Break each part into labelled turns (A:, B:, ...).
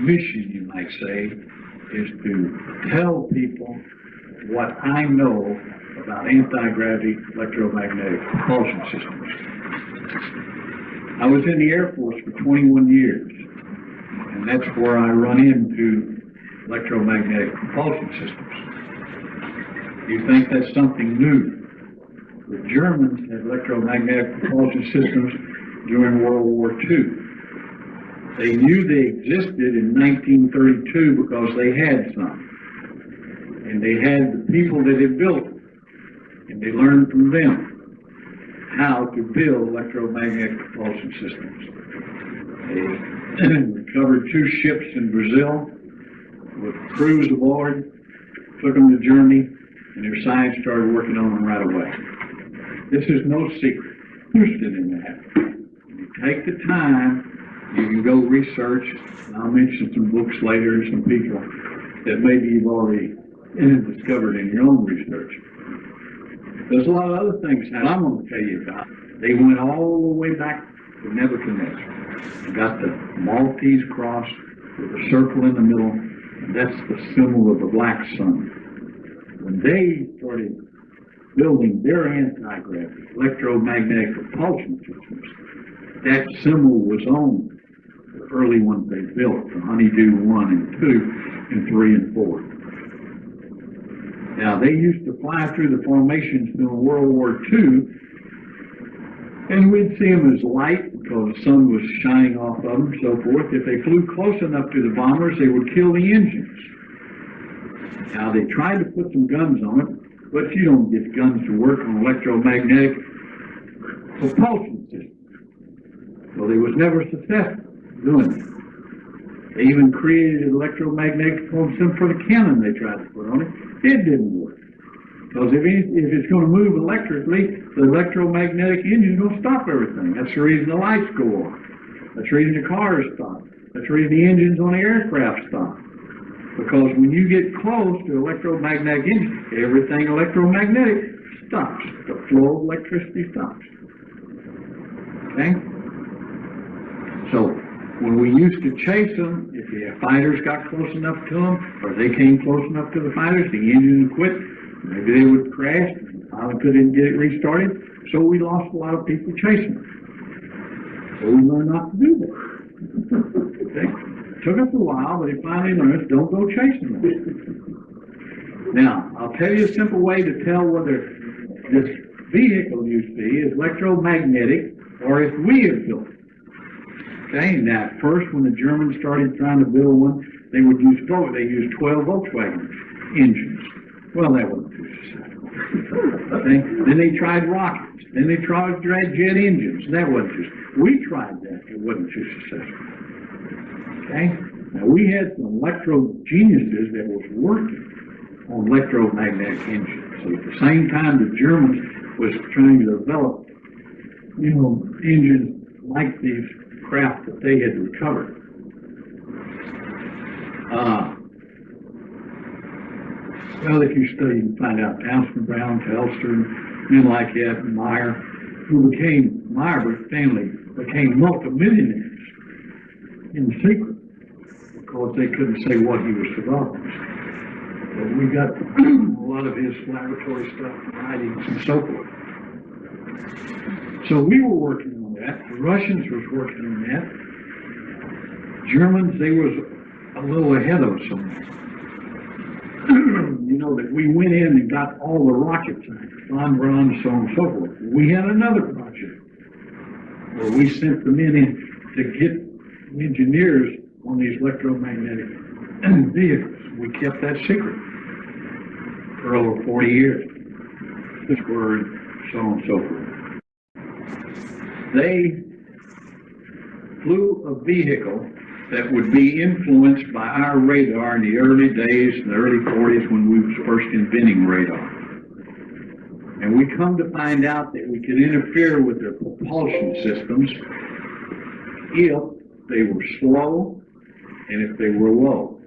A: mission, you might say, is to tell people what I know about anti-gravity electromagnetic propulsion systems. I was in the Air Force for 21 years, and that's where I run into electromagnetic propulsion systems. You think that's something new? The Germans had electromagnetic propulsion systems during World War II. They knew they existed in 1932 because they had some. And they had the people that had built them. And they learned from them how to build electromagnetic propulsion systems. They recovered 2 ships in Brazil with crews aboard, took them to Germany, and their science started working on them right away. This is no secret. Interested in that. You take the time, you can go research, and I'll mention some books later and some people that maybe you've already discovered in your own research. There's a lot of other things that I'm going to tell you about. They went all the way back to Nebuchadnezzar. They got the Maltese cross with a circle in the middle, and that's the symbol of the black sun. When they started building their anti-gravity electromagnetic propulsion systems, that symbol was on the early ones they built, the Honeydew 1 and 2 and 3 and 4. Now, they used to fly through the formations during World War II, and we'd see them as light because the sun was shining off of them and so forth. If they flew close enough to the bombers, they would kill the engines. Now, they tried to put some guns on it, but you don't get guns to work on electromagnetic propulsion systems. So they was never successful doing it. They even created an electromagnetic propulsion for the cannon they tried to put on it. It didn't work. Because if it's going to move electrically, the electromagnetic engine is going to stop everything. That's the reason the lights go on. That's the reason the cars stop. That's the reason the engines on the aircraft stop. Because when you get close to electromagnetic engine, everything electromagnetic stops. The flow of electricity stops. Okay? So, when we used to chase them, if the fighters got close enough to them, or they came close enough to the fighters, the engine would quit. Maybe they would crash, and the pilot couldn't get it restarted. So we lost a lot of people chasing them. So we learned not to do that. Okay? Took us a while, but he finally learned, don't go chasing them. Now, I'll tell you a simple way to tell whether this vehicle you see is electromagnetic or if we have built it. Okay, now at first when the Germans started trying to build one, they would use 12 Volkswagen engines. Well, that wasn't too successful. Okay? Then they tried rockets. Then they tried jet engines. That wasn't too successful. We tried that. It wasn't too successful. Okay? Now we had some electro geniuses that was working on electromagnetic engines. So at the same time the Germans was trying to develop, engines like these craft that they had recovered. Well, if you study, you can find out Townsend, Brown, Telstor, men like that, and Meyer, Meyer family became multimillionaires in secret because they couldn't say what he was developing. But we got a lot of his laboratory stuff, writings, and so forth. So we were working on that. The Russians was working on that. Germans, they was a little ahead of us on that. That we went in and got all the rocket science, von Braun, so on and so forth. We had another project where we sent the men in to get engineers on these electromagnetic vehicles. We kept that secret for over 40 years. This word, so on and so forth. They flew a vehicle that would be influenced by our radar in the early days, in the early 40s when we was first inventing radar. And we come to find out that we could interfere with their propulsion systems if they were slow and if they were low.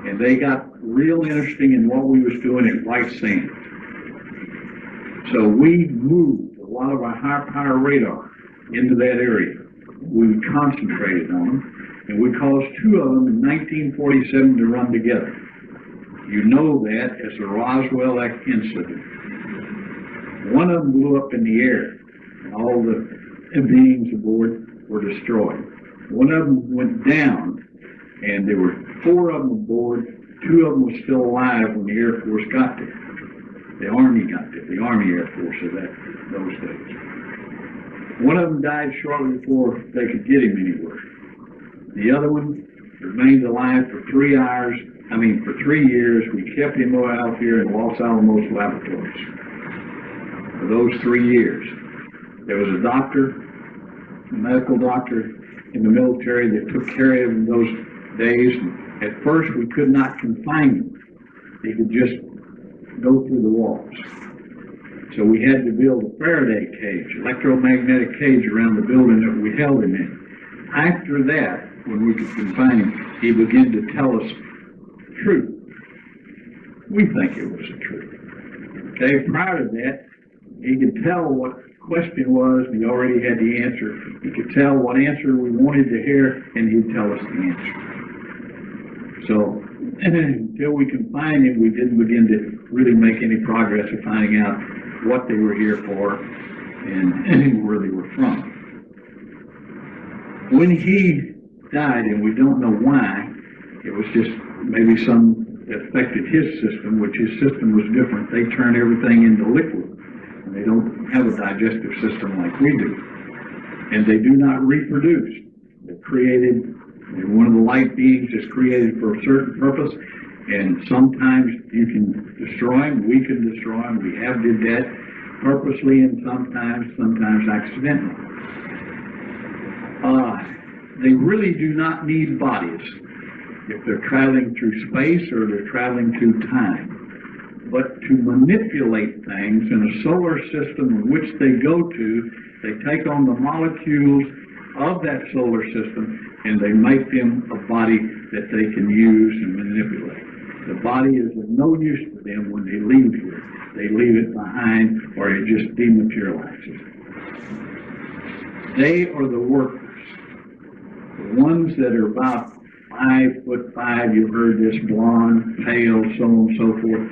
A: And they got real interesting in what we was doing at White Sands. So we moved a lot of our high power radar into that area. We concentrated on them, and we caused two of them in 1947 to run together. You know that as the Roswell incident. One of them blew up in the air, and all the beings aboard were destroyed. One of them went down, and there were four of them aboard. Two of them were still alive when the Air Force got there. The Army got there, the Army Air Force of those days. One of them died shortly before they could get him anywhere. The other one remained alive for 3 years. We kept him out here in Los Alamos laboratories for those 3 years. There was a doctor, a medical doctor in the military that took care of him those days. At first, we could not confine him. He could just go through the walls. So we had to build a Faraday cage, electromagnetic cage around the building that we held him in. After that, when we could confine him, he began to tell us truth. We think it was the truth. Okay, prior to that, he could tell what the question was, and he already had the answer. He could tell what answer we wanted to hear, and he'd tell us the answer. So, until we confined him, we didn't begin to really make any progress of finding out what they were here for and where they were from. When he died, and we don't know why, it was just maybe some that affected his system, which his system was different. They turn everything into liquid, and they don't have a digestive system like we do. And they do not reproduce. They're created. One of the light beings is created for a certain purpose, and sometimes you can destroy them, we can destroy them, we have did that purposely and sometimes accidentally. They really do not need bodies if they're traveling through space or they're traveling through time. But to manipulate things in a solar system in which they go to, they take on the molecules of that solar system and they make them a body that they can use and manipulate. The body is of no use to them when they leave here. They leave it behind or it just dematerializes. They are the workers. The ones that are about 5'5", you've heard this, blonde, pale, so on and so forth,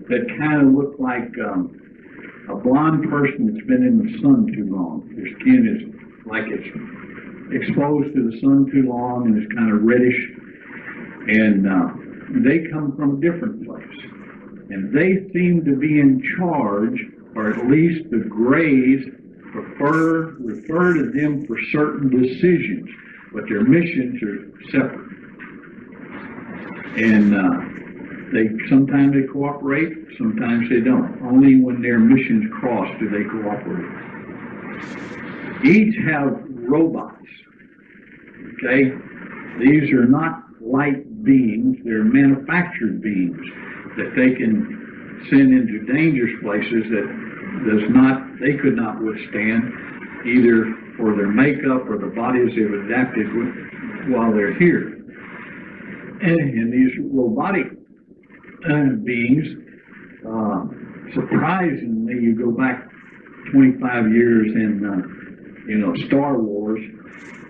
A: that kind of look like a blonde person that's been in the sun too long. Their skin is like it's exposed to the sun too long and it's kind of reddish. And they come from a different place. And they seem to be in charge, or at least the Greys refer to them for certain decisions, but their missions are separate. And sometimes they cooperate, sometimes they don't. Only when their missions cross do they cooperate. Each have robots, okay? These are not light beings, they're manufactured beings that they can send into dangerous places that they could not withstand, either for their makeup or the bodies they've adapted with while they're here. And these robotic beings, surprisingly, you go back 25 years in, Star Wars,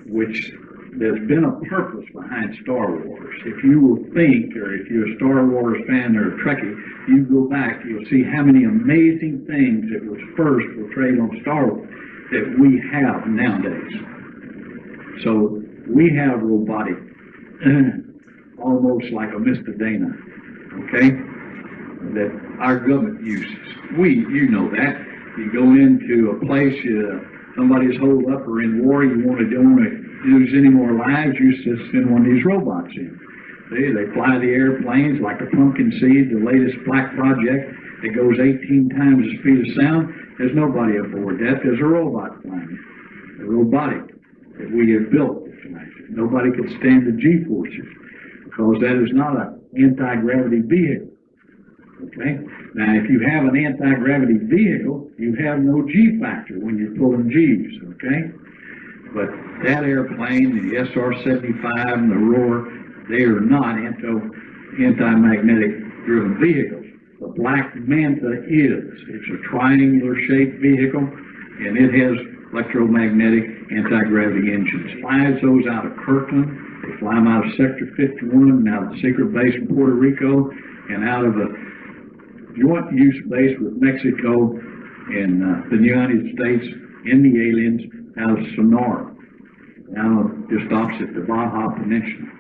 A: which there's been a purpose behind Star Wars. If you will think, or if you're a Star Wars fan or a Trekkie, you go back, you'll see how many amazing things that was first portrayed on Star Wars that we have nowadays. So we have robotic, almost like a Mr. Dana, okay, that our government uses. You know that. You go into a place, somebody's holed up or in war, you don't want to use any more lives, you just send one of these robots in. See, they fly the airplanes like a pumpkin seed, the latest black project. It goes 18 times the speed of sound. There's nobody aboard that. There's a robot flying. A robotic that we have built. Nobody could stand the G-forces because that is not an anti-gravity vehicle. Okay? Now, if you have an anti-gravity vehicle, you have no G-factor when you're pulling G's. Okay? But that airplane, the SR-75 and the Roar, they are not anti-magnetic driven vehicles. The Black Manta is. It's a triangular shaped vehicle and it has electromagnetic anti-gravity engines. Flies those out of Kirkland. They fly them out of Sector 51, out of the secret base in Puerto Rico, and out of a joint use base with Mexico and the United States and the aliens out of Sonora, down just opposite the Baja Peninsula.